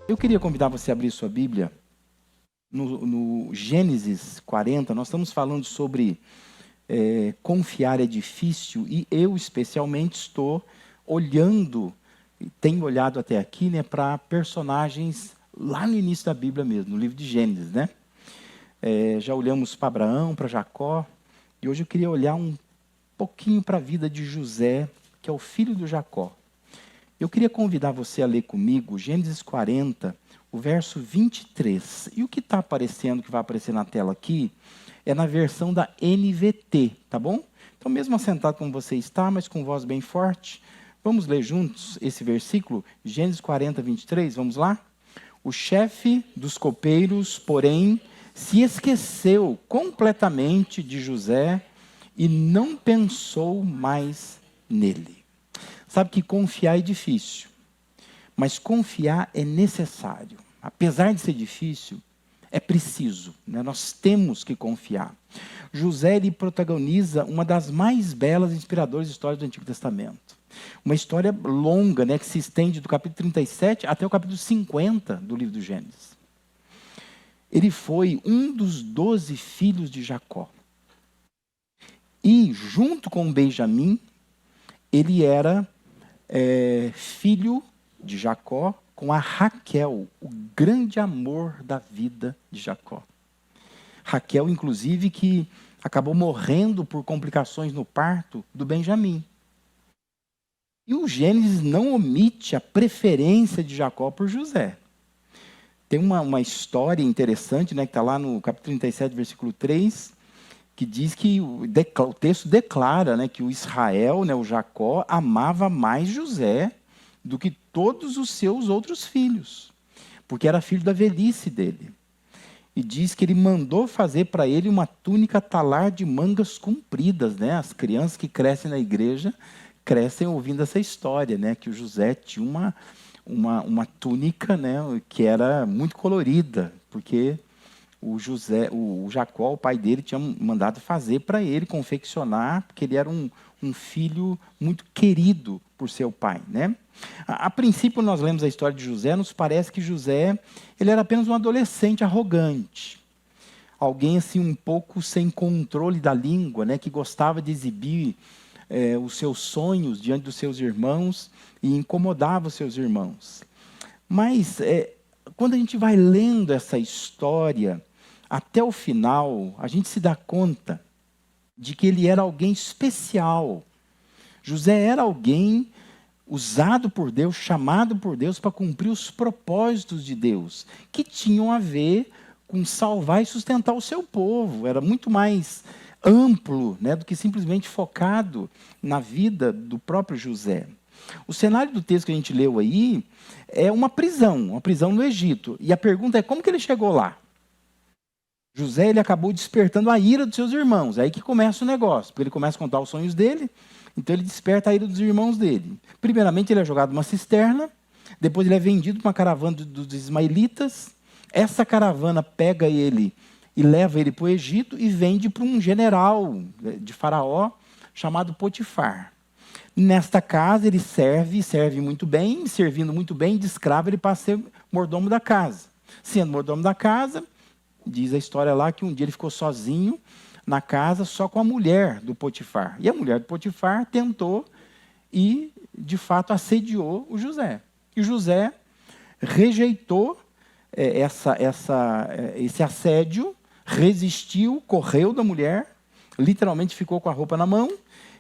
Eu queria convidar você a abrir sua Bíblia no Gênesis 40. Nós estamos falando sobre confiar é difícil, e eu especialmente estou olhando, tenho olhado até aqui, para personagens lá no início da Bíblia mesmo, no livro de Gênesis, né? Já olhamos para Abraão, para Jacó, e hoje eu queria olhar um pouquinho para a vida de José, que é o filho de Jacó. Eu queria convidar você a ler comigo Gênesis 40, o verso 23. E o que está aparecendo, que vai aparecer na tela aqui, é na versão da NVT, tá bom? Então, mesmo assentado como você está, mas com voz bem forte, vamos ler juntos esse versículo, Gênesis 40, 23, vamos lá? O chefe dos copeiros, porém, se esqueceu completamente de José e não pensou mais nele. Sabe que confiar é difícil, mas confiar é necessário. Apesar de ser difícil, é preciso, né? Nós temos que confiar. José, ele protagoniza uma das mais belas e inspiradoras histórias do Antigo Testamento. Uma história longa, né, que se estende do capítulo 37 até o capítulo 50 do livro do Gênesis. Ele foi um dos 12 filhos de Jacó. E, junto com Benjamim, ele era filho de Jacó com a Raquel, o grande amor da vida de Jacó. Raquel, inclusive, que acabou morrendo por complicações no parto do Benjamim. E o Gênesis não omite a preferência de Jacó por José. Tem uma história interessante, né, que está lá no capítulo 37, versículo 3, que diz que o texto declara, né, que o Israel, né, o Jacó, amava mais José do que todos os seus outros filhos, porque era filho da velhice dele. E diz que ele mandou fazer para ele uma túnica talar de mangas compridas, né? As crianças que crescem na igreja crescem ouvindo essa história, né, que o José tinha uma túnica, né, que era muito colorida, porque o Jacó, o pai dele, tinha mandado fazer para ele, confeccionar, porque ele era um filho muito querido por seu pai, né? A princípio, nós lemos a história de José, nos parece que José, ele era apenas um adolescente arrogante. Alguém assim um pouco sem controle da língua, né, que gostava de exibir os seus sonhos diante dos seus irmãos e incomodava os seus irmãos. Mas, quando a gente vai lendo essa história, até o final, a gente se dá conta de que ele era alguém especial. José era alguém usado por Deus, chamado por Deus para cumprir os propósitos de Deus, que tinham a ver com salvar e sustentar o seu povo. Era muito mais amplo, né, do que simplesmente focado na vida do próprio José. O cenário do texto que a gente leu aí é uma prisão no Egito. E a pergunta é, como que ele chegou lá? José, ele acabou despertando a ira dos seus irmãos. É aí que começa o negócio, porque ele começa a contar os sonhos dele, então ele desperta a ira dos irmãos dele. Primeiramente, ele é jogado numa cisterna, depois ele é vendido para uma caravana dos ismaelitas. Essa caravana pega ele e leva ele para o Egito e vende para um general de Faraó chamado Potifar. Nesta casa ele serve muito bem, servindo muito bem, de escravo ele passa a ser mordomo da casa. Sendo mordomo da casa, diz a história lá que um dia ele ficou sozinho na casa só com a mulher do Potifar. E a mulher do Potifar tentou e, de fato, assediou o José. E o José rejeitou esse assédio, resistiu, correu da mulher, literalmente ficou com a roupa na mão,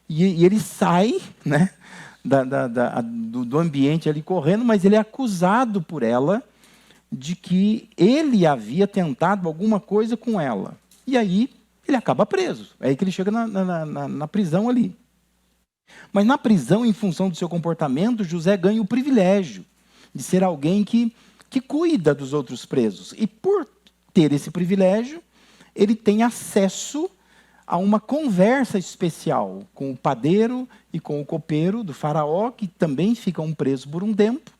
e ele sai, né, do ambiente ali correndo, mas ele é acusado por ela de que ele havia tentado alguma coisa com ela. E aí ele acaba preso. É aí que ele chega na prisão ali. Mas na prisão, em função do seu comportamento, José ganha o privilégio de ser alguém que cuida dos outros presos. E por ter esse privilégio, ele tem acesso a uma conversa especial com o padeiro e com o copeiro do faraó, que também ficam presos por um tempo.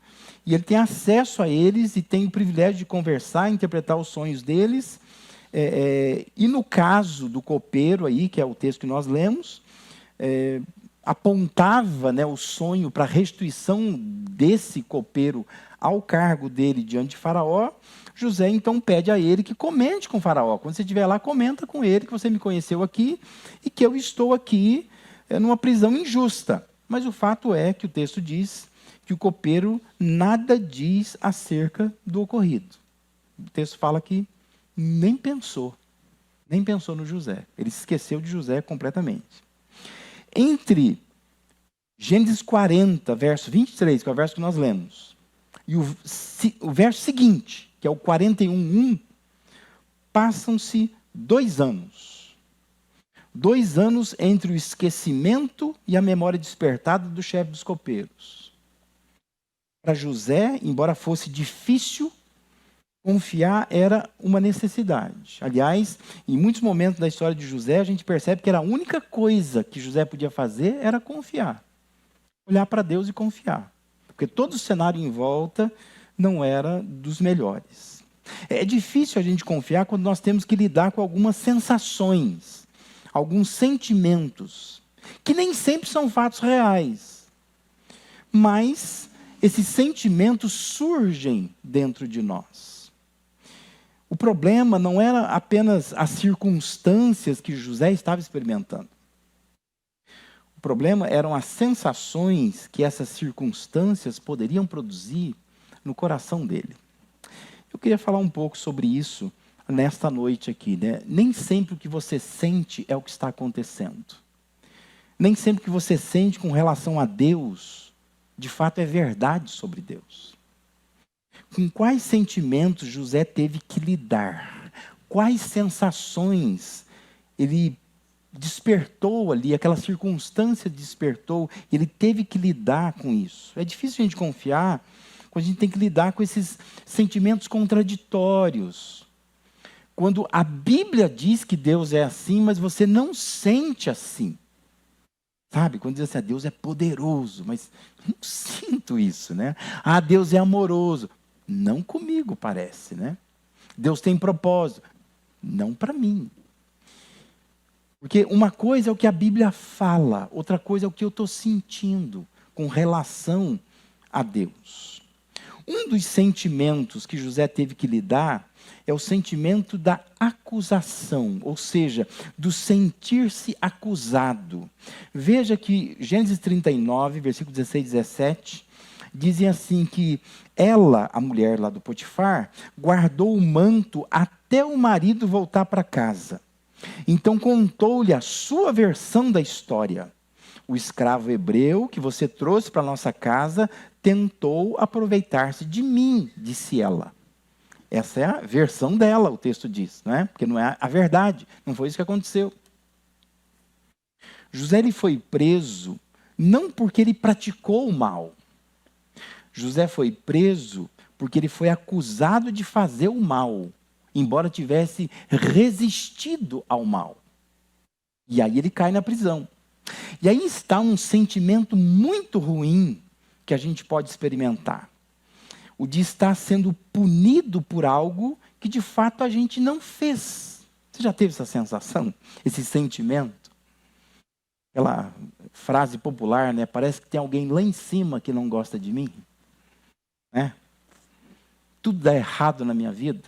E ele tem acesso a eles e tem o privilégio de conversar, interpretar os sonhos deles. E no caso do copeiro aí, que é o texto que nós lemos, apontava, né, o sonho para a restituição desse copeiro ao cargo dele diante de Faraó, José então pede a ele que comente com Faraó. Quando você estiver lá, comenta com ele que você me conheceu aqui e que eu estou aqui numa prisão injusta. Mas o fato é que o texto diz que o copeiro nada diz acerca do ocorrido. O texto fala que nem pensou no José. Ele se esqueceu de José completamente. Entre Gênesis 40, verso 23, que é o verso que nós lemos, e o verso seguinte, que é o 41:1, passam-se 2 anos. 2 anos entre o esquecimento e a memória despertada do chefe dos copeiros. Para José, embora fosse difícil, confiar era uma necessidade. Aliás, em muitos momentos da história de José, a gente percebe que era a única coisa que José podia fazer era confiar. Olhar para Deus e confiar. Porque todo o cenário em volta não era dos melhores. É difícil a gente confiar quando nós temos que lidar com algumas sensações, alguns sentimentos, que nem sempre são fatos reais. Mas esses sentimentos surgem dentro de nós. O problema não era apenas as circunstâncias que José estava experimentando. O problema eram as sensações que essas circunstâncias poderiam produzir no coração dele. Eu queria falar um pouco sobre isso nesta noite aqui, né? Nem sempre o que você sente é o que está acontecendo. Nem sempre o que você sente com relação a Deus, de fato é verdade sobre Deus. Com quais sentimentos José teve que lidar? Quais sensações ele despertou ali, aquela circunstância despertou, ele teve que lidar com isso. É difícil a gente confiar quando a gente tem que lidar com esses sentimentos contraditórios. Quando a Bíblia diz que Deus é assim, mas você não sente assim. Sabe? Quando diz assim, Deus é poderoso, mas não sinto isso, né? Deus é amoroso. Não comigo, parece, né? Deus tem propósito. Não para mim. Porque uma coisa é o que a Bíblia fala, outra coisa é o que eu estou sentindo com relação a Deus. Um dos sentimentos que José teve que lidar é o sentimento da acusação, ou seja, do sentir-se acusado. Veja que Gênesis 39, versículo 16 e 17, dizem assim que ela, a mulher lá do Potifar, guardou o manto até o marido voltar para casa. Então contou-lhe a sua versão da história. O escravo hebreu que você trouxe para nossa casa tentou aproveitar-se de mim, disse ela. Essa é a versão dela, o texto diz, não é? Porque não é a verdade, não foi isso que aconteceu. José ele foi preso não porque ele praticou o mal. José foi preso porque ele foi acusado de fazer o mal, embora tivesse resistido ao mal. E aí ele cai na prisão. E aí está um sentimento muito ruim que a gente pode experimentar. O de estar sendo punido por algo que de fato a gente não fez. Você já teve essa sensação? Esse sentimento? Aquela frase popular, né? Parece que tem alguém lá em cima que não gosta de mim. Né? Tudo dá errado na minha vida.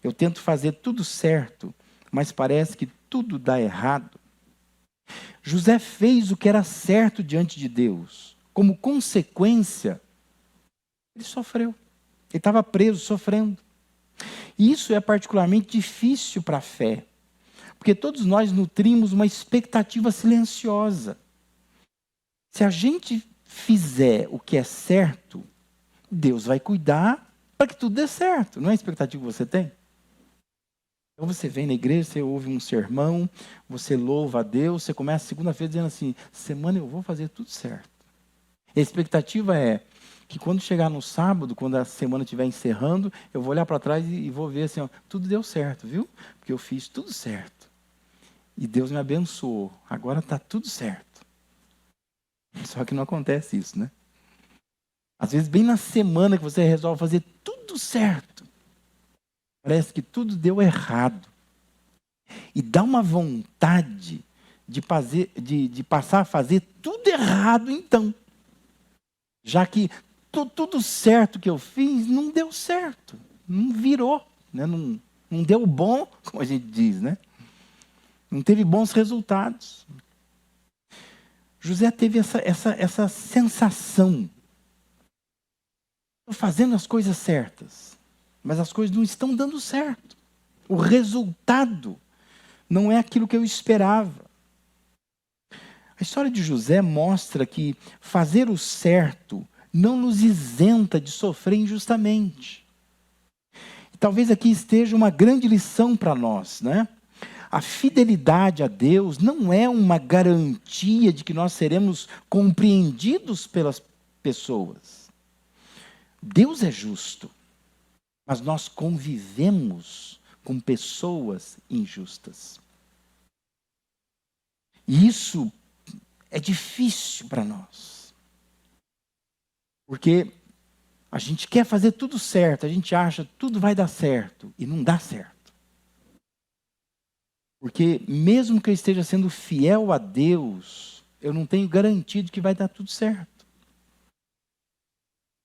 Eu tento fazer tudo certo, mas parece que tudo dá errado. José fez o que era certo diante de Deus. Como consequência, ele sofreu. Ele estava preso, sofrendo. E isso é particularmente difícil para a fé. Porque todos nós nutrimos uma expectativa silenciosa. Se a gente fizer o que é certo, Deus vai cuidar para que tudo dê certo. Não é a expectativa que você tem? Então você vem na igreja, você ouve um sermão, você louva a Deus, você começa segunda-feira dizendo assim, semana eu vou fazer tudo certo. A expectativa é que quando chegar no sábado, quando a semana estiver encerrando, eu vou olhar para trás e vou ver assim, ó, tudo deu certo, viu? Porque eu fiz tudo certo. E Deus me abençoou. Agora está tudo certo. Só que não acontece isso, né? Às vezes, bem na semana que você resolve fazer tudo certo, parece que tudo deu errado. E dá uma vontade de passar a fazer tudo errado então. Já que tudo certo que eu fiz não deu certo, não virou, né? Não deu bom, como a gente diz, né? Não teve bons resultados. José teve essa sensação. Estou fazendo as coisas certas, mas as coisas não estão dando certo. O resultado não é aquilo que eu esperava. A história de José mostra que fazer o certo não nos isenta de sofrer injustamente. E talvez aqui esteja uma grande lição para nós, né? A fidelidade a Deus não é uma garantia de que nós seremos compreendidos pelas pessoas. Deus é justo, mas nós convivemos com pessoas injustas. E isso é difícil para nós. Porque a gente quer fazer tudo certo, a gente acha que tudo vai dar certo e não dá certo. Porque mesmo que eu esteja sendo fiel a Deus, eu não tenho garantia de que vai dar tudo certo.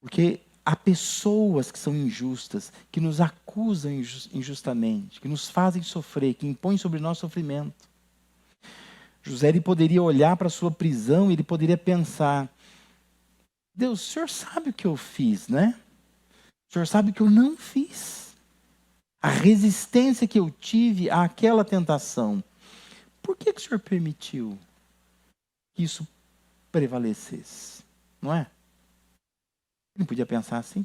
Porque há pessoas que são injustas, que nos acusam injustamente, que nos fazem sofrer, que impõem sobre nós sofrimento. José ele poderia olhar para a sua prisão e ele poderia pensar: Deus, o Senhor sabe o que eu fiz, né? O Senhor sabe o que eu não fiz. A resistência que eu tive àquela tentação. Por que o Senhor permitiu que isso prevalecesse? Não é? Ele não podia pensar assim.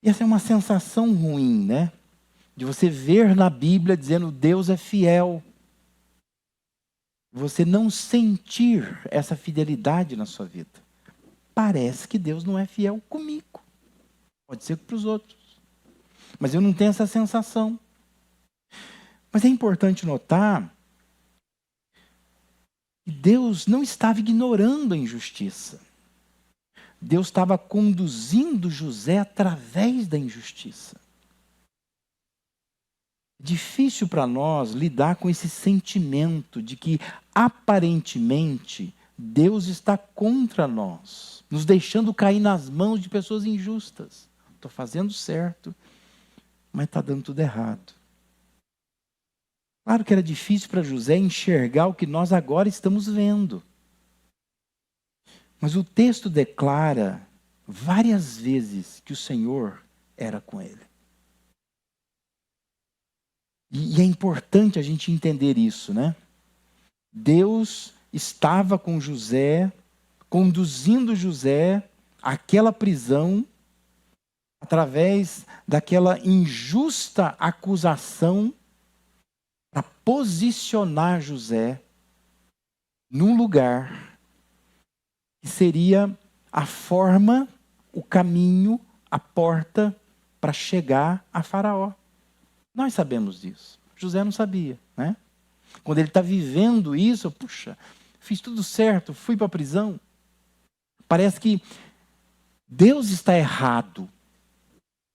E essa é uma sensação ruim, né? De você ver na Bíblia dizendo Deus é fiel. Você não sentir essa fidelidade na sua vida. Parece que Deus não é fiel comigo. Pode ser para os outros. Mas eu não tenho essa sensação. Mas é importante notar que Deus não estava ignorando a injustiça. Deus estava conduzindo José através da injustiça. É difícil para nós lidar com esse sentimento de que, aparentemente, Deus está contra nós, nos deixando cair nas mãos de pessoas injustas. Estou fazendo certo, mas está dando tudo errado. Claro que era difícil para José enxergar o que nós agora estamos vendo. Mas o texto declara várias vezes que o Senhor era com ele. E é importante a gente entender isso, né? Deus estava com José, conduzindo José àquela prisão, através daquela injusta acusação, para posicionar José num lugar que seria a forma, o caminho, a porta para chegar a Faraó. Nós sabemos disso. José não sabia, né? Quando ele está vivendo isso, puxa, fiz tudo certo, fui para a prisão. Parece que Deus está errado.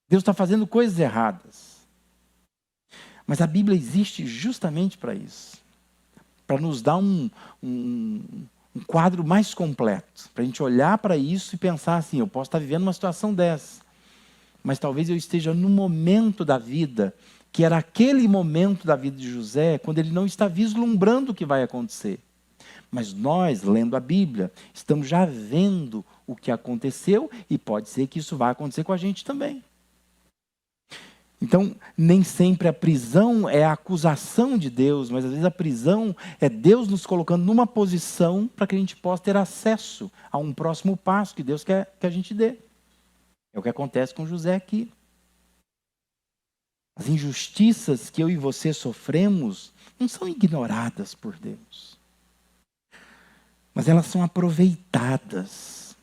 Deus está fazendo coisas erradas. Mas a Bíblia existe justamente para isso. Para nos dar um quadro mais completo. Para a gente olhar para isso e pensar assim, eu posso estar vivendo uma situação dessa. Mas talvez eu esteja num momento da vida, que era aquele momento da vida de José, quando ele não está vislumbrando o que vai acontecer. Mas nós, lendo a Bíblia, estamos já vendo o que aconteceu e pode ser que isso vá acontecer com a gente também. Então, nem sempre a prisão é a acusação de Deus, mas às vezes a prisão é Deus nos colocando numa posição para que a gente possa ter acesso a um próximo passo que Deus quer que a gente dê. É o que acontece com José aqui. As injustiças que eu e você sofremos não são ignoradas por Deus, mas elas são aproveitadas,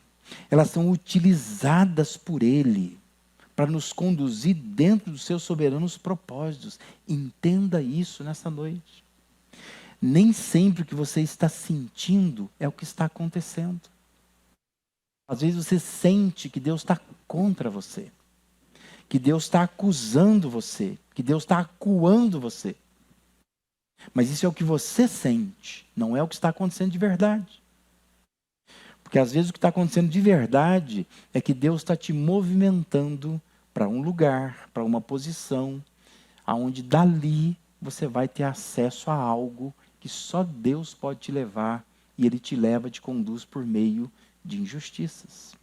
elas são utilizadas por Ele para nos conduzir dentro dos seus soberanos propósitos. Entenda isso nessa noite. Nem sempre o que você está sentindo é o que está acontecendo. Às vezes você sente que Deus está contra você, que Deus está acusando você, que Deus está acuando você. Mas isso é o que você sente, não é o que está acontecendo de verdade. Porque às vezes o que está acontecendo de verdade é que Deus está te movimentando para um lugar, para uma posição, aonde dali você vai ter acesso a algo que só Deus pode te levar, e Ele te leva, te conduz por meio de injustiças.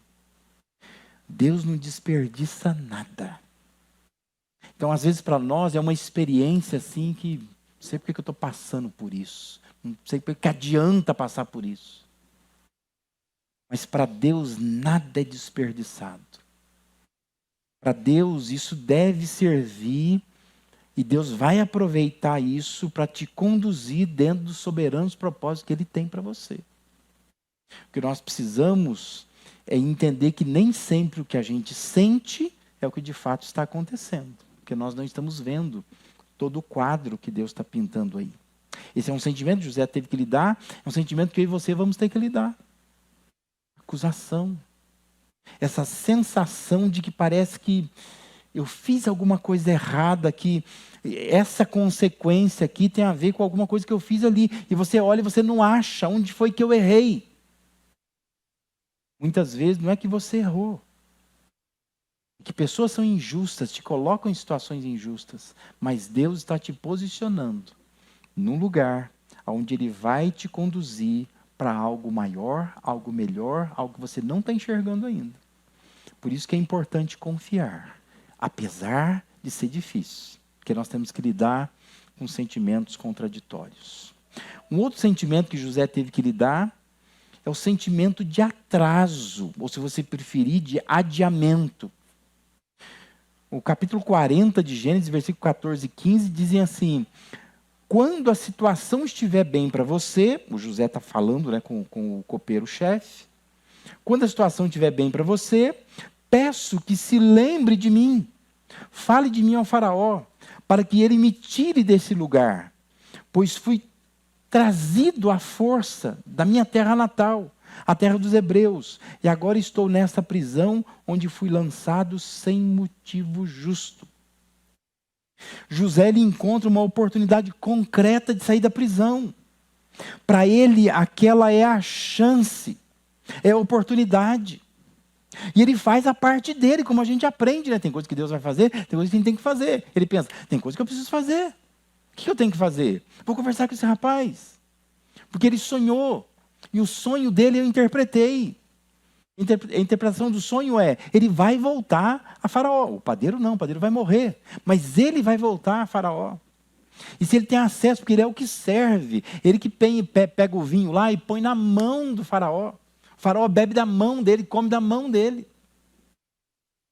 Deus não desperdiça nada. Então, às vezes, para nós é uma experiência assim que não sei porque que eu estou passando por isso. Não sei porque que adianta passar por isso. Mas para Deus nada é desperdiçado. Para Deus isso deve servir e Deus vai aproveitar isso para te conduzir dentro dos soberanos propósitos que Ele tem para você. O que nós precisamos é entender que nem sempre o que a gente sente é o que de fato está acontecendo. Porque nós não estamos vendo todo o quadro que Deus está pintando aí. Esse é um sentimento que José teve que lidar, é um sentimento que eu e você vamos ter que lidar. Acusação. Essa sensação de que parece que eu fiz alguma coisa errada, que essa consequência aqui tem a ver com alguma coisa que eu fiz ali. E você olha e você não acha onde foi que eu errei. Muitas vezes não é que você errou. Que pessoas são injustas, te colocam em situações injustas. Mas Deus está te posicionando num lugar onde Ele vai te conduzir para algo maior, algo melhor, algo que você não está enxergando ainda. Por isso que é importante confiar, apesar de ser difícil, porque nós temos que lidar com sentimentos contraditórios. Um outro sentimento que José teve que lidar é o sentimento de atraso, ou se você preferir, de adiamento. O capítulo 40 de Gênesis, versículo 14 e 15, dizem assim: quando a situação estiver bem para você, o José está falando, né, com o copeiro-chefe, quando a situação estiver bem para você, peço que se lembre de mim, fale de mim ao faraó, para que ele me tire desse lugar, pois fui trazido à força da minha terra natal, a terra dos hebreus, e agora estou nessa prisão onde fui lançado sem motivo justo. José ele encontra uma oportunidade concreta de sair da prisão. Para ele, aquela é a chance, é a oportunidade. E ele faz a parte dele, como a gente aprende, né? Tem coisa que Deus vai fazer, tem coisa que a gente tem que fazer. Ele pensa, tem coisa que eu preciso fazer. O que eu tenho que fazer? Vou conversar com esse rapaz. Porque ele sonhou. E o sonho dele eu interpretei. A interpretação do sonho é, ele vai voltar a Faraó. O padeiro não, o padeiro vai morrer. Mas ele vai voltar a Faraó. E se ele tem acesso, porque ele é o que serve. Ele que pega o vinho lá e põe na mão do Faraó. O Faraó bebe da mão dele, come da mão dele.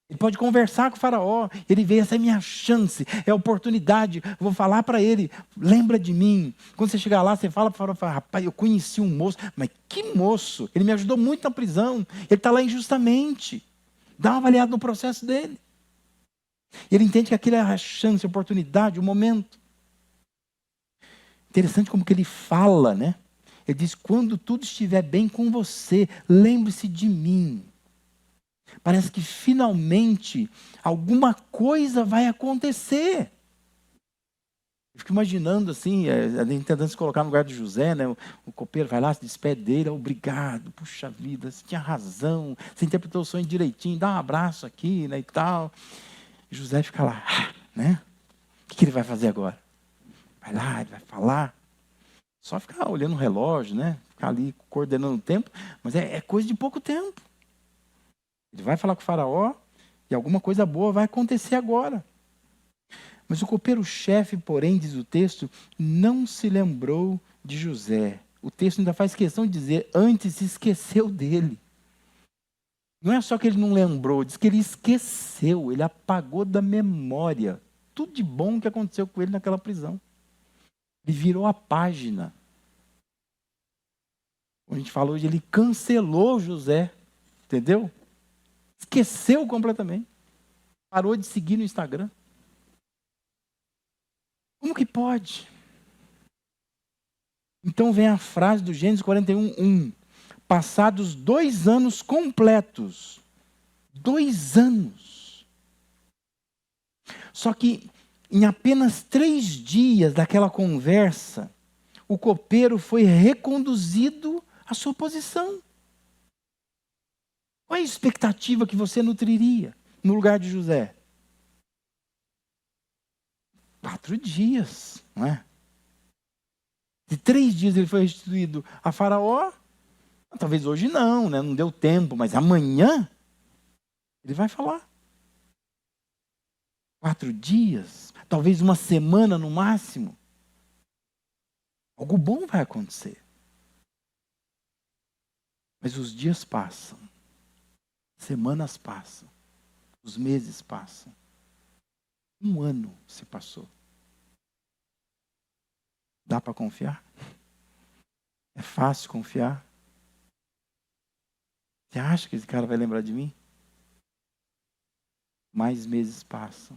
Ele pode conversar com o Faraó. Ele vê, essa é a minha chance, é a oportunidade. Eu vou falar para ele, lembra de mim. Quando você chegar lá, você fala para o Faraó, rapaz, eu conheci um moço. Mas que moço? Ele me ajudou muito na prisão. Ele está lá injustamente. Dá uma avaliada no processo dele. Ele entende que aquilo é a chance, a oportunidade, o momento. Interessante como que ele fala, né? Ele diz, quando tudo estiver bem com você, lembre-se de mim. Parece que finalmente alguma coisa vai acontecer. Eu fico imaginando assim, a gente tentando se colocar no lugar de José, né? O copeiro vai lá, se despede dele, obrigado, puxa vida, você tinha razão, você interpretou o sonho direitinho, dá um abraço aqui, né, e tal. José fica lá, né? O que ele vai fazer agora? Vai lá, ele vai falar. Só ficar olhando o relógio, né? Ficar ali coordenando o tempo, mas é coisa de pouco tempo. Ele vai falar com o faraó e alguma coisa boa vai acontecer agora. Mas o copeiro-chefe, porém, diz o texto, não se lembrou de José. O texto ainda faz questão de dizer, antes se esqueceu dele. Não é só que ele não lembrou, diz que ele esqueceu, ele apagou da memória tudo de bom que aconteceu com ele naquela prisão. Ele virou a página. Como a gente falou hoje, ele cancelou José, entendeu? Esqueceu completamente. Parou de seguir no Instagram. Como que pode? Então vem a frase do Gênesis 41:1. Passados 2 anos completos. 2 anos. Só que Em apenas 3 dias daquela conversa, o copeiro foi reconduzido à sua posição. Qual é a expectativa que você nutriria no lugar de José? 4 dias, não é? De 3 dias ele foi restituído a Faraó. Talvez hoje não, né? Não deu tempo, mas amanhã ele vai falar. 4 dias, talvez uma semana no máximo. Algo bom vai acontecer. Mas os dias passam, semanas passam, os meses passam. 1 ano se passou. Dá para confiar? É fácil confiar? Você acha que esse cara vai lembrar de mim? Mais meses passam.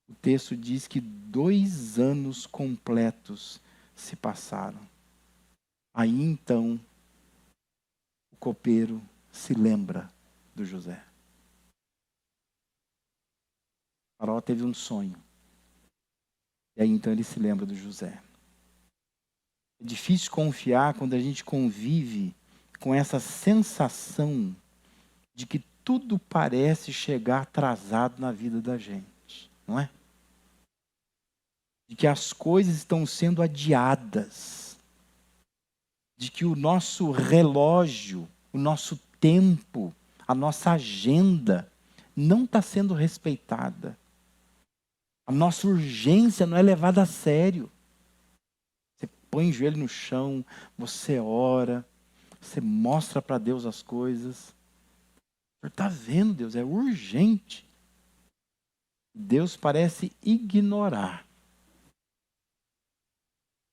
O texto diz que 2 anos completos se passaram. Aí então, o copeiro se lembra do José. O Faraó teve um sonho. E aí então ele se lembra do José. É difícil confiar quando a gente convive com essa sensação de que tudo parece chegar atrasado na vida da gente, não é? De que as coisas estão sendo adiadas. De que o nosso relógio, o nosso tempo, a nossa agenda não está sendo respeitada. A nossa urgência não é levada a sério. Você põe o joelho no chão, você ora, você mostra para Deus as coisas. O Senhor está vendo, Deus, é urgente. Deus parece ignorar.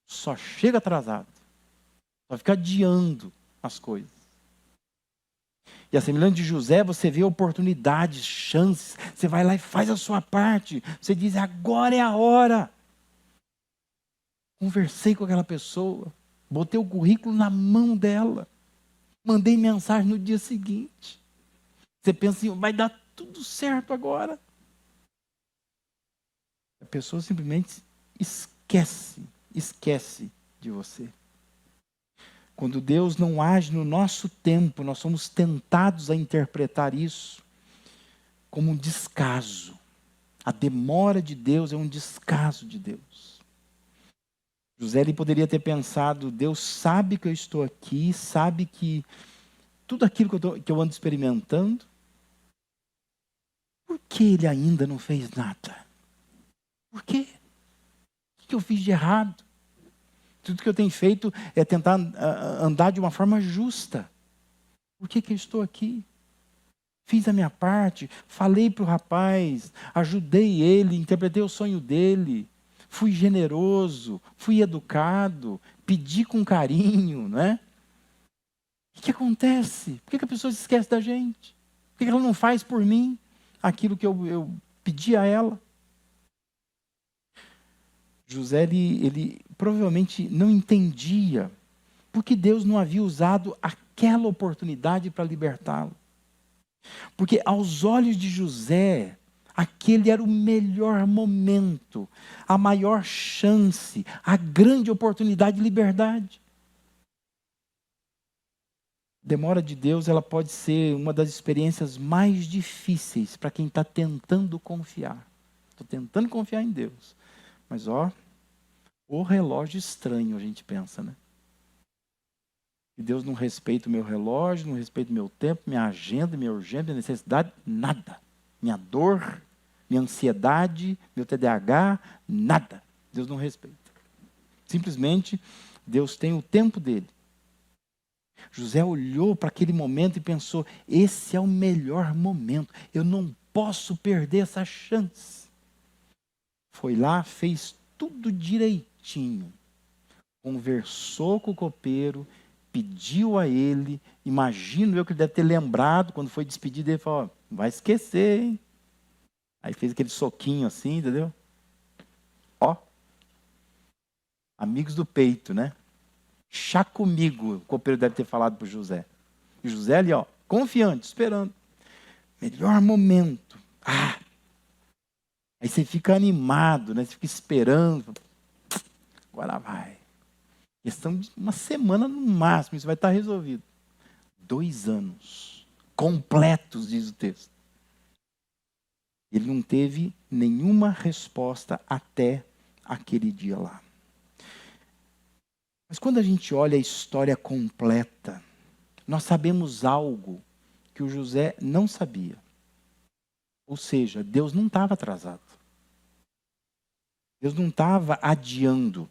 Só chega atrasado. Só fica adiando as coisas. E a semelhança de José, você vê oportunidades, chances. Você vai lá e faz a sua parte. Você diz, agora é a hora. Conversei com aquela pessoa. Botei o currículo na mão dela. Mandei mensagem no dia seguinte. Você pensa assim, vai dar tudo certo agora. A pessoa simplesmente esquece de você. Quando Deus não age no nosso tempo, nós somos tentados a interpretar isso como um descaso. A demora de Deus é um descaso de Deus. José ele poderia ter pensado, Deus sabe que eu estou aqui, sabe que tudo aquilo que eu ando experimentando, por que ele ainda não fez nada? Por quê? O que eu fiz de errado? Tudo que eu tenho feito é tentar andar de uma forma justa. Por que eu estou aqui? Fiz a minha parte, falei para o rapaz, ajudei ele, interpretei o sonho dele, fui generoso, fui educado, pedi com carinho, não é? O que acontece? Por que a pessoa se esquece da gente? Por que ela não faz por mim aquilo que eu pedi a ela? José, ele provavelmente não entendia porque Deus não havia usado aquela oportunidade para libertá-lo. Porque aos olhos de José, aquele era o melhor momento, a maior chance, a grande oportunidade de liberdade. Demora de Deus, ela pode ser uma das experiências mais difíceis para quem está tentando confiar. Estou tentando confiar em Deus. Mas o relógio estranho, a gente pensa, né? E Deus não respeita o meu relógio, não respeita o meu tempo, minha agenda, minha urgência, minha necessidade, nada. Minha dor, minha ansiedade, meu TDAH, nada. Deus não respeita. Simplesmente, Deus tem o tempo dele. José olhou para aquele momento e pensou, esse é o melhor momento, eu não posso perder essa chance. Foi lá, fez tudo direitinho. Conversou com o copeiro, pediu a ele, imagino eu que ele deve ter lembrado, quando foi despedido, ele falou, não vai esquecer, hein? Aí fez aquele soquinho assim, entendeu? Ó, amigos do peito, né? Chá comigo, o copeiro deve ter falado para o José. E José ali, ó, confiante, esperando. Melhor momento. Aí Aí você fica animado, né? Você fica esperando. Agora vai. Questão de uma semana no máximo, isso vai estar resolvido. 2 anos completos, diz o texto. Ele não teve nenhuma resposta até aquele dia lá. Mas quando a gente olha a história completa, nós sabemos algo que o José não sabia. Ou seja, Deus não estava atrasado. Deus não estava adiando.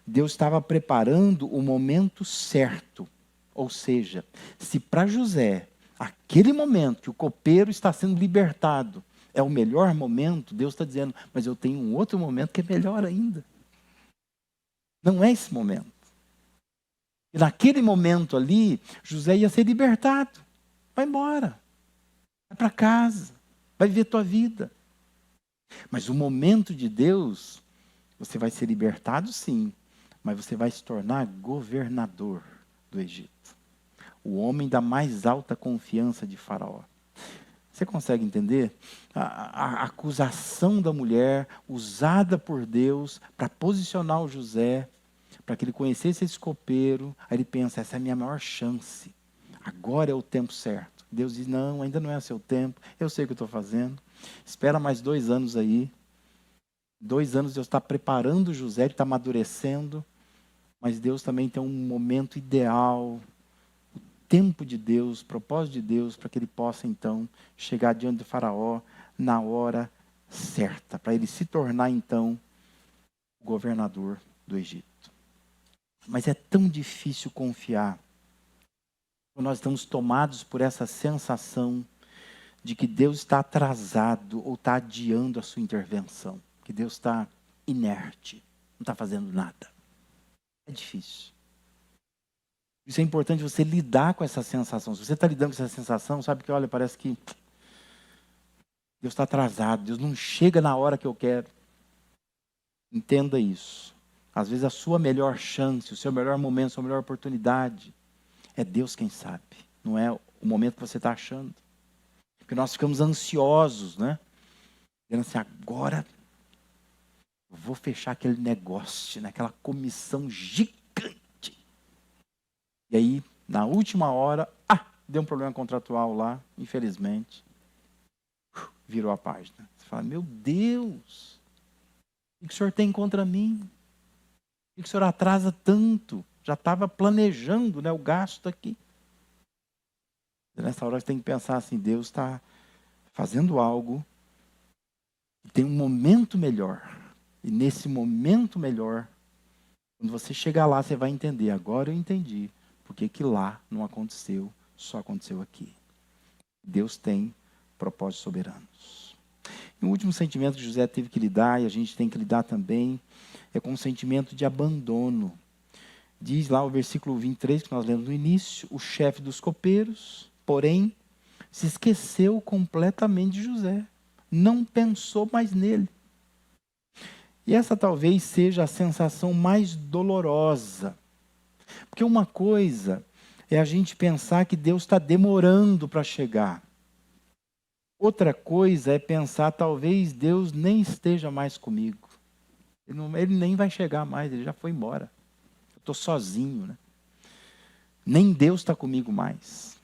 Deus estava preparando o momento certo. Ou seja, se para José, aquele momento que o copeiro está sendo libertado, é o melhor momento, Deus está dizendo, mas eu tenho um outro momento que é melhor ainda. Não é esse momento. E naquele momento ali, José ia ser libertado. Vai embora. Vai para casa. Vai viver tua vida. Mas o momento de Deus, você vai ser libertado sim, mas você vai se tornar governador do Egito. O homem da mais alta confiança de Faraó. Você consegue entender? A acusação da mulher usada por Deus para posicionar o José, para que ele conhecesse esse copeiro. Aí ele pensa, essa é a minha maior chance. Agora é o tempo certo. Deus diz, não, ainda não é o seu tempo. Eu sei o que eu estou fazendo. Espera mais 2 anos aí. 2 anos Deus está preparando José, ele está amadurecendo. Mas Deus também tem um momento ideal, o tempo de Deus, o propósito de Deus, para que ele possa então chegar diante do Faraó na hora certa, para ele se tornar então o governador do Egito. Mas é tão difícil confiar, quando nós estamos tomados por essa sensação de que Deus está atrasado ou está adiando a sua intervenção, que Deus está inerte, não está fazendo nada. É difícil. Isso é importante você lidar com essa sensação. Se você está lidando com essa sensação, sabe que, olha, parece que Deus está atrasado, Deus não chega na hora que eu quero. Entenda isso. Às vezes a sua melhor chance, o seu melhor momento, a sua melhor oportunidade, é Deus quem sabe. Não é o momento que você está achando. Porque nós ficamos ansiosos, né? Dizendo assim, agora eu vou fechar aquele negócio, né? Aquela comissão gigante. E aí, na última hora, deu um problema contratual lá, infelizmente. Virou a página. Você fala, meu Deus, o que o senhor tem contra mim? Por que o senhor atrasa tanto? Já estava planejando, né, o gasto aqui. E nessa hora você tem que pensar assim, Deus está fazendo algo, tem um momento melhor. E nesse momento melhor, quando você chegar lá, você vai entender. Agora eu entendi. Porque que lá não aconteceu, só aconteceu aqui. Deus tem propósitos soberanos. E o último sentimento que José teve que lidar, e a gente tem que lidar também, é com o sentimento de abandono. Diz lá o versículo 23, que nós lemos no início, o chefe dos copeiros, porém, se esqueceu completamente de José. Não pensou mais nele. E essa talvez seja a sensação mais dolorosa. Porque uma coisa é a gente pensar que Deus está demorando para chegar. Outra coisa é pensar, talvez Deus nem esteja mais comigo. Ele nem vai chegar mais, ele já foi embora. Eu estou sozinho, né? Nem Deus está comigo mais.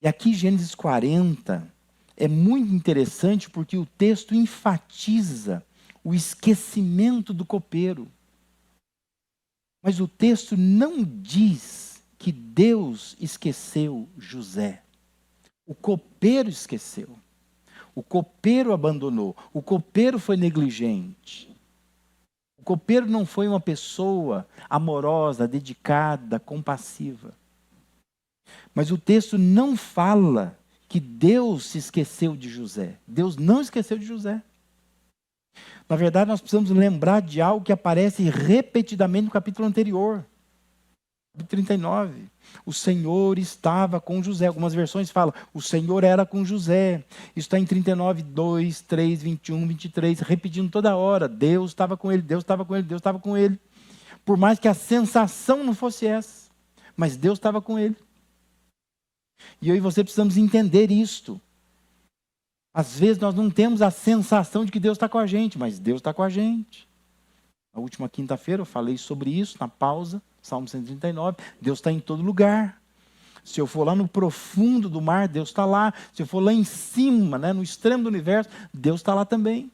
E aqui Gênesis 40 é muito interessante porque o texto enfatiza o esquecimento do copeiro. Mas o texto não diz que Deus esqueceu José. O copeiro esqueceu. O copeiro abandonou. O copeiro foi negligente. O copeiro não foi uma pessoa amorosa, dedicada, compassiva. Mas o texto não fala que Deus se esqueceu de José. Deus não esqueceu de José. Na verdade, nós precisamos lembrar de algo que aparece repetidamente no capítulo anterior. Capítulo 39. O Senhor estava com José. Algumas versões falam, o Senhor era com José. Isso está em 39, 2, 3, 21, 23, repetindo toda hora. Deus estava com ele, Deus estava com ele, Deus estava com ele. Por mais que a sensação não fosse essa. Mas Deus estava com ele. E eu e você precisamos entender isto. Às vezes nós não temos a sensação de que Deus está com a gente, mas Deus está com a gente. Na última quinta-feira eu falei sobre isso, na pausa, Salmo 139. Deus está em todo lugar. Se eu for lá no profundo do mar, Deus está lá. Se eu for lá em cima, no extremo do universo, Deus está lá também.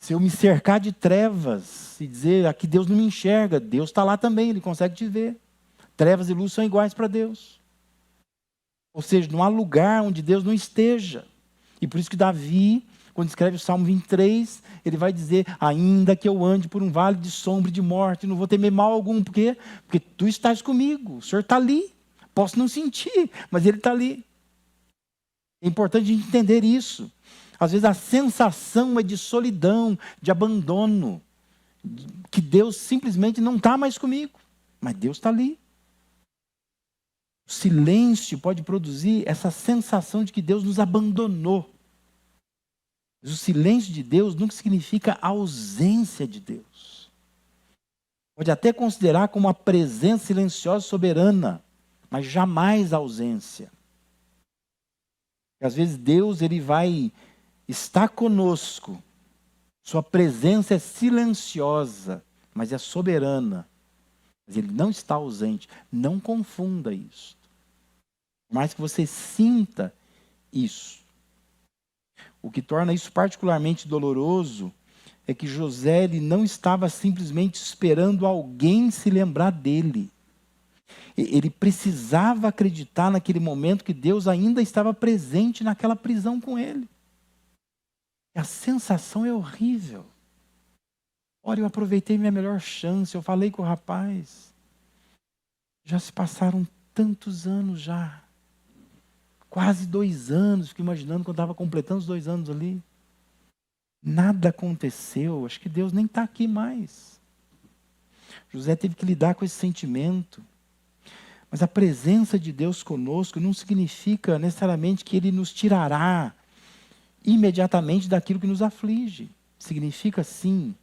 Se eu me cercar de trevas e dizer, aqui Deus não me enxerga, Deus está lá também, Ele consegue te ver. Trevas e luz são iguais para Deus. Ou seja, não há lugar onde Deus não esteja. E por isso que Davi, quando escreve o Salmo 23, ele vai dizer, ainda que eu ande por um vale de sombra e de morte, não vou temer mal algum. Por quê? Porque tu estás comigo, o Senhor está ali. Posso não sentir, mas Ele está ali. É importante a gente entender isso. Às vezes a sensação é de solidão, de abandono, que Deus simplesmente não está mais comigo, mas Deus está ali. O silêncio pode produzir essa sensação de que Deus nos abandonou. Mas o silêncio de Deus nunca significa a ausência de Deus. Pode até considerar como uma presença silenciosa e soberana, mas jamais a ausência. Porque às vezes Deus ele vai estar conosco. Sua presença é silenciosa, mas é soberana. Mas Ele não está ausente. Não confunda isso. Por mais que você sinta isso. O que torna isso particularmente doloroso é que José ele não estava simplesmente esperando alguém se lembrar dele. Ele precisava acreditar naquele momento que Deus ainda estava presente naquela prisão com ele. A sensação é horrível. Olha, eu aproveitei minha melhor chance, eu falei com o rapaz. Já se passaram tantos anos já. Quase 2 anos, fico imaginando quando estava completando os 2 anos ali. Nada aconteceu, acho que Deus nem está aqui mais. José teve que lidar com esse sentimento. Mas a presença de Deus conosco não significa necessariamente que Ele nos tirará imediatamente daquilo que nos aflige. Significa, sim,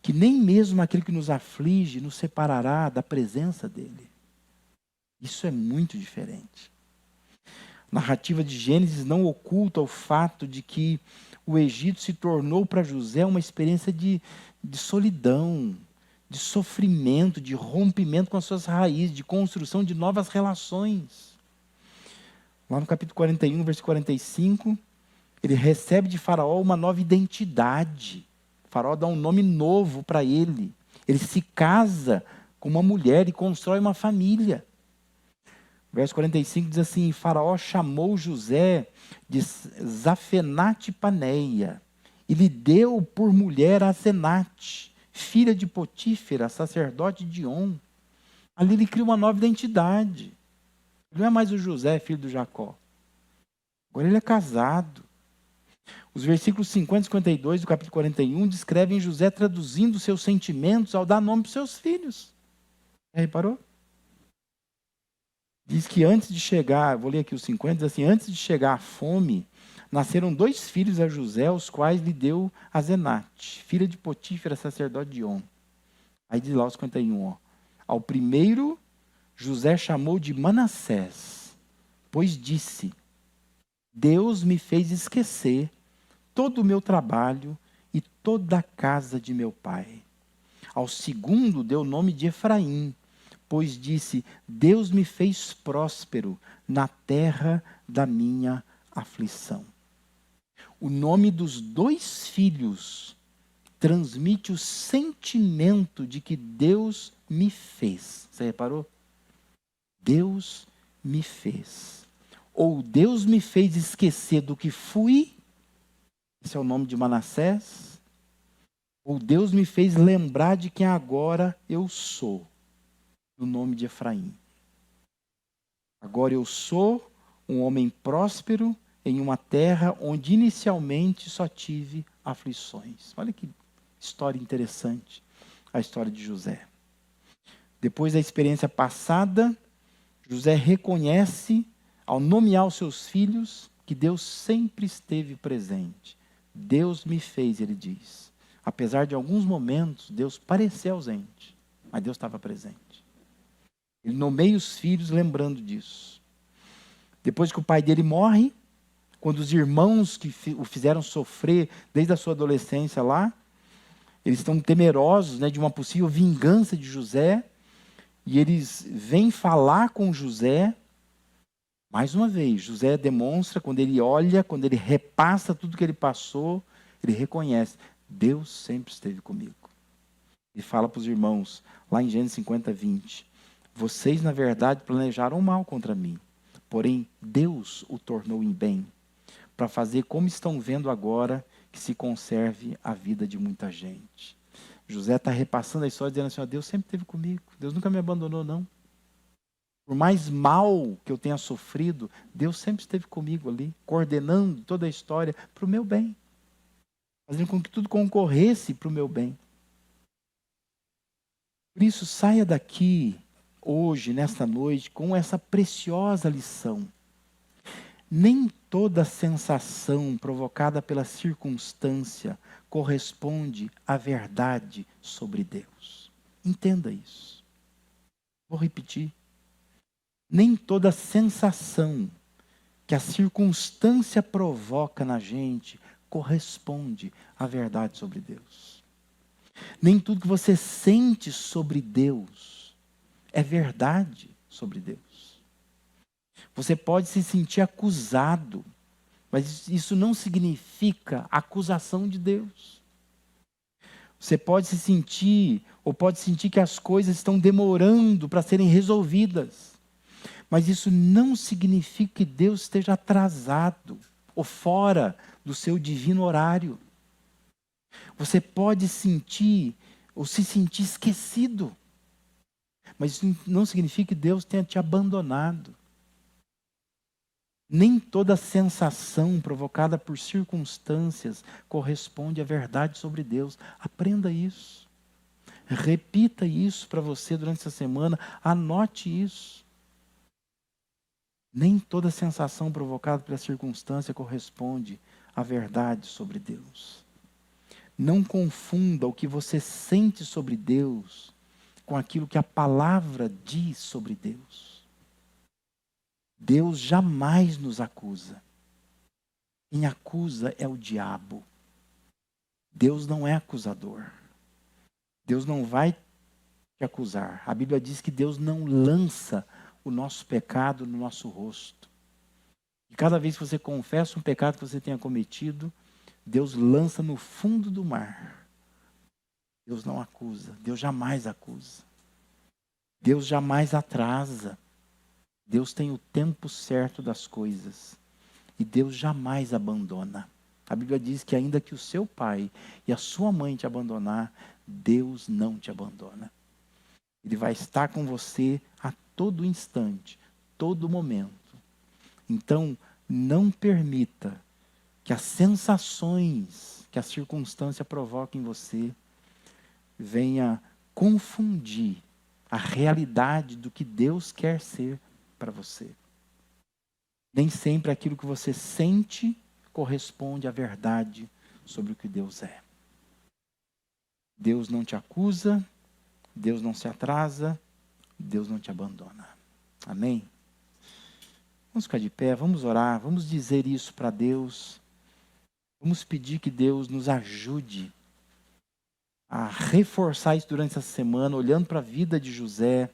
que nem mesmo aquilo que nos aflige nos separará da presença dEle. Isso é muito diferente. A narrativa de Gênesis não oculta o fato de que o Egito se tornou para José uma experiência de solidão, de sofrimento, de rompimento com as suas raízes, de construção de novas relações. Lá no capítulo 41, versículo 45, ele recebe de Faraó uma nova identidade. O Faraó dá um nome novo para ele. Ele se casa com uma mulher e constrói uma família. Verso 45 diz assim, Faraó chamou José de Zafenate Paneia e lhe deu por mulher a Asenate, filha de Potífera, sacerdote de On. Ali ele cria uma nova identidade. Ele não é mais o José, filho do Jacó. Agora ele é casado. Os versículos 50 e 52 do capítulo 41 descrevem José traduzindo seus sentimentos ao dar nome para os seus filhos. Já reparou? Diz que antes de chegar, vou ler aqui os 50, diz assim, antes de chegar a fome, nasceram 2 filhos a José, os quais lhe deu Asenate, filha de Potífera, sacerdote de On. Aí diz lá os 51, ao primeiro, José chamou de Manassés, pois disse, Deus me fez esquecer todo o meu trabalho e toda a casa de meu pai. Ao segundo, deu o nome de Efraim, pois disse, Deus me fez próspero na terra da minha aflição. O nome dos 2 filhos transmite o sentimento de que Deus me fez. Você reparou? Deus me fez. Ou Deus me fez esquecer do que fui, esse é o nome de Manassés, ou Deus me fez lembrar de quem agora eu sou, do nome de Efraim. Agora eu sou um homem próspero em uma terra onde inicialmente só tive aflições. Olha que história interessante, a história de José. Depois da experiência passada, José reconhece, ao nomear os seus filhos, que Deus sempre esteve presente. Deus me fez, ele diz. Apesar de alguns momentos, Deus parecer ausente, mas Deus estava presente. Ele nomeia os filhos lembrando disso. Depois que o pai dele morre, quando os irmãos que o fizeram sofrer desde a sua adolescência lá, eles estão temerosos, né, de uma possível vingança de José, e eles vêm falar com José. Mais uma vez, José demonstra, quando ele olha, quando ele repassa tudo que ele passou, ele reconhece, Deus sempre esteve comigo. Ele fala para os irmãos, lá em Gênesis 50, 20, vocês na verdade planejaram mal contra mim, porém Deus o tornou em bem, para fazer como estão vendo agora, que se conserve a vida de muita gente. José está repassando a história, dizendo assim, ó, Deus sempre esteve comigo, Deus nunca me abandonou não. Por mais mal que eu tenha sofrido, Deus sempre esteve comigo ali, coordenando toda a história para o meu bem, fazendo com que tudo concorresse para o meu bem. Por isso, saia daqui hoje, nesta noite, com essa preciosa lição. Nem toda sensação provocada pela circunstância corresponde à verdade sobre Deus. Entenda isso. Vou repetir. Nem toda sensação que a circunstância provoca na gente corresponde à verdade sobre Deus. Nem tudo que você sente sobre Deus é verdade sobre Deus. Você pode se sentir acusado, mas isso não significa acusação de Deus. Você pode se sentir, ou pode sentir que as coisas estão demorando para serem resolvidas. Mas isso não significa que Deus esteja atrasado ou fora do seu divino horário. Você pode sentir ou se sentir esquecido. Mas isso não significa que Deus tenha te abandonado. Nem toda sensação provocada por circunstâncias corresponde à verdade sobre Deus. Aprenda isso. Repita isso para você durante essa semana. Anote isso. Nem toda sensação provocada pela circunstância corresponde à verdade sobre Deus. Não confunda o que você sente sobre Deus com aquilo que a palavra diz sobre Deus. Deus jamais nos acusa. Quem acusa é o diabo. Deus não é acusador. Deus não vai te acusar. A Bíblia diz que Deus não lança o nosso pecado no nosso rosto. E cada vez que você confessa um pecado que você tenha cometido, Deus lança no fundo do mar. Deus não acusa. Deus jamais acusa. Deus jamais atrasa. Deus tem o tempo certo das coisas. E Deus jamais abandona. A Bíblia diz que ainda que o seu pai e a sua mãe te abandonar, Deus não te abandona. Ele vai estar com você a todo instante, todo momento. Então, não permita que as sensações que a circunstância provoca em você venha confundir a realidade do que Deus quer ser para você. Nem sempre aquilo que você sente corresponde à verdade sobre o que Deus é. Deus não te acusa, Deus não se atrasa, Deus não te abandona. Amém? Vamos ficar de pé, vamos orar, vamos dizer isso para Deus. Vamos pedir que Deus nos ajude a reforçar isso durante essa semana, olhando para a vida de José.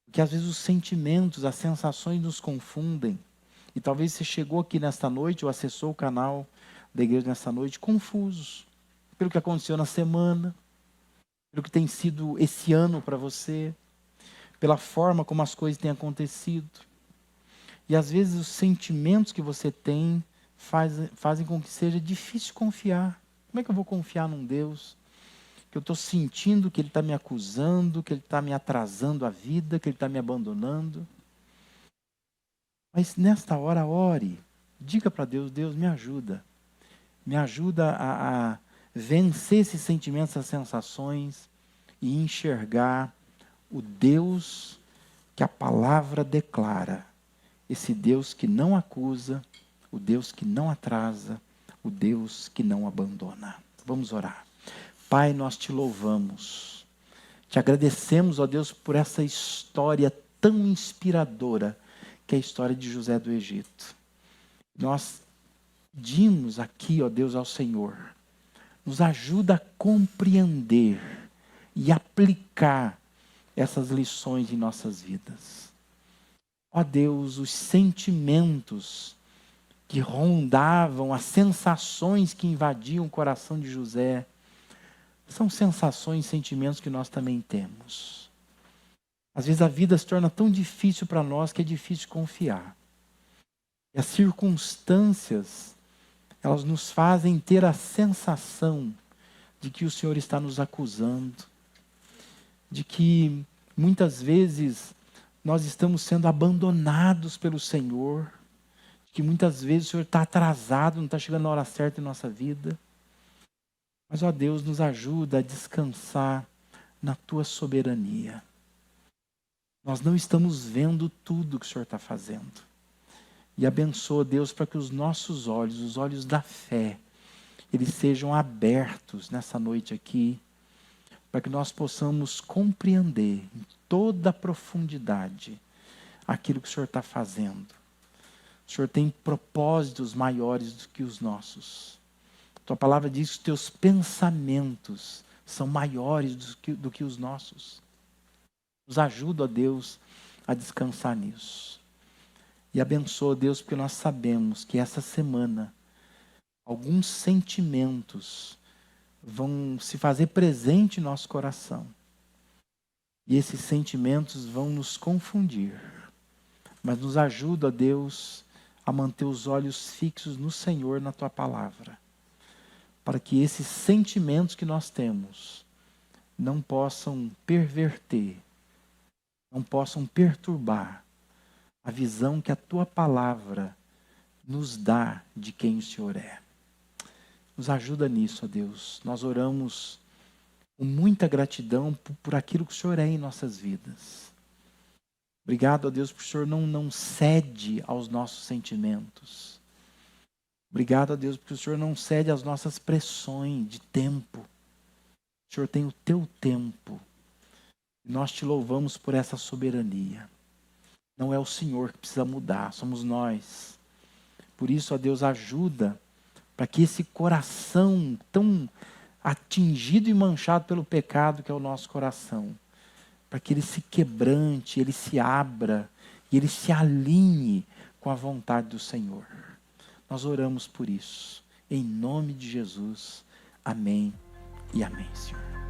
Porque às vezes os sentimentos, as sensações nos confundem. E talvez você chegou aqui nesta noite, ou acessou o canal da igreja nesta noite, confusos. Pelo que aconteceu na semana, pelo que tem sido esse ano para você, pela forma como as coisas têm acontecido. E às vezes os sentimentos que você tem fazem com que seja difícil confiar. Como é que eu vou confiar num Deus que eu estou sentindo que Ele está me acusando, que Ele está me atrasando a vida, que Ele está me abandonando? Mas nesta hora, ore. Diga para Deus, Deus, me ajuda. Me ajuda a vencer esses sentimentos, essas sensações e enxergar o Deus que a palavra declara. Esse Deus que não acusa, o Deus que não atrasa, o Deus que não abandona. Vamos orar. Pai, nós te louvamos. Te agradecemos, ó Deus, por essa história tão inspiradora que é a história de José do Egito. Nós pedimos aqui, ó Deus, ao Senhor, nos ajuda a compreender e aplicar essas lições em nossas vidas. Ó Deus, os sentimentos que rondavam, as sensações que invadiam o coração de José, são sensações e sentimentos que nós também temos. Às vezes a vida se torna tão difícil para nós que é difícil confiar. E as circunstâncias, elas nos fazem ter a sensação de que o Senhor está nos acusando, de que muitas vezes nós estamos sendo abandonados pelo Senhor, de que muitas vezes o Senhor está atrasado, não está chegando na hora certa em nossa vida. Mas, ó Deus, nos ajuda a descansar na Tua soberania. Nós não estamos vendo tudo que o Senhor está fazendo. E abençoa, Deus, para que os nossos olhos, os olhos da fé, eles sejam abertos nessa noite aqui, para que nós possamos compreender em toda a profundidade aquilo que o Senhor está fazendo. O Senhor tem propósitos maiores do que os nossos. Tua palavra diz que os teus pensamentos são maiores do que os nossos. Nos ajuda, ó Deus, a descansar nisso. E abençoa, Deus, porque nós sabemos que essa semana alguns sentimentos vão se fazer presente em nosso coração. E esses sentimentos vão nos confundir. Mas nos ajuda, ó Deus, a manter os olhos fixos no Senhor, na Tua palavra. Para que esses sentimentos que nós temos não possam perverter, não possam perturbar a visão que a Tua palavra nos dá de quem o Senhor é. Nos ajuda nisso, ó Deus. Nós oramos com muita gratidão por aquilo que o Senhor é em nossas vidas. Obrigado, ó Deus, porque o Senhor não cede aos nossos sentimentos. Obrigado, ó Deus, porque o Senhor não cede às nossas pressões de tempo. O Senhor tem o Teu tempo. E nós Te louvamos por essa soberania. Não é o Senhor que precisa mudar, somos nós. Por isso, ó Deus, ajuda para que esse coração tão atingido e manchado pelo pecado que é o nosso coração, para que ele se quebrante, ele se abra e ele se alinhe com a vontade do Senhor. Nós oramos por isso. Em nome de Jesus. Amém e amém, Senhor.